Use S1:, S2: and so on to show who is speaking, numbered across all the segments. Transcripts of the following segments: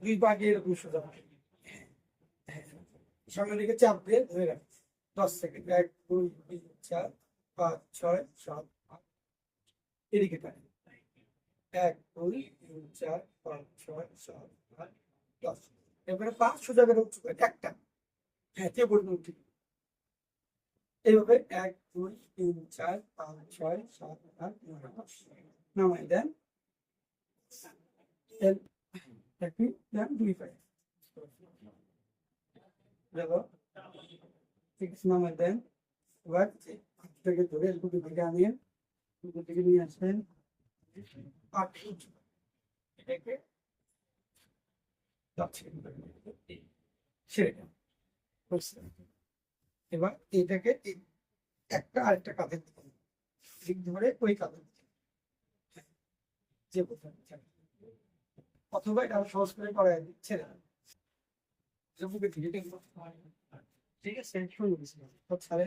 S1: দুই পাকে এরকম সোজা থাকে। সামনের দিকে চাপ দিয়ে ধরে রাখি 10 সেকেন্ড। 1 2 3 4 5 6 7 8 এদিকে টানি। 1 2 3 4 5 6 7 8 10। এবারে পা সোজা করে উঁচু করে একটা, হ্যাঁ কে বলুন ঠিক এইভাবে 1 2 3 4 5 6 7 8 9 10 নামাই দেন। একই দেন 2 পায়ে গেল, ঠিক নামাই দেন। এবার হাত থেকে ধরে দুটো দিকে আনিয়ে দুটো দিকে নিয়ে আসবেন। পাট উঁচু এটাকে 10 সেকেন্ড ছেড়ে দেন। বুঝছেন? এবার এটাকে একটা আরেকটা কাঁধে ঠিক ধরে ওই কাঁধে যে কোথাও অথবা এটা আরো সহজ করে করা দিচ্ছে না, বুকে থেকে টেনে ঠিক আছে শুরু করছি ছাড়ে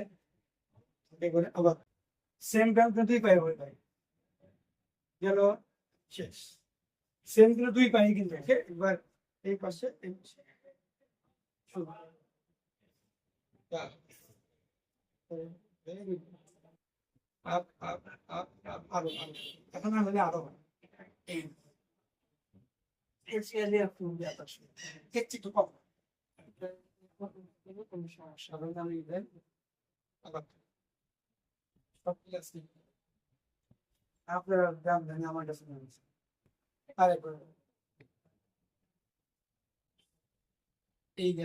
S1: দেখবেন আবার সেম ব্যায়াম কিন্তু 2 পায়ে হয়ে যায় গেল, শেষ। সেম কিন্তু 2 পায়ে কিন্তু একবার এই পাশে এই পাশে শুরু। Very good. Up up up up আরো আরো এখন না হলে আরো এই এসিয়ালি আপনি আসলে একটু একটু কম কোনো সমস্যা হবে না। আমি দেন আবার সব ঠিক আছে। আপনারা দাম জানি আমার কাছে আরেকবার এই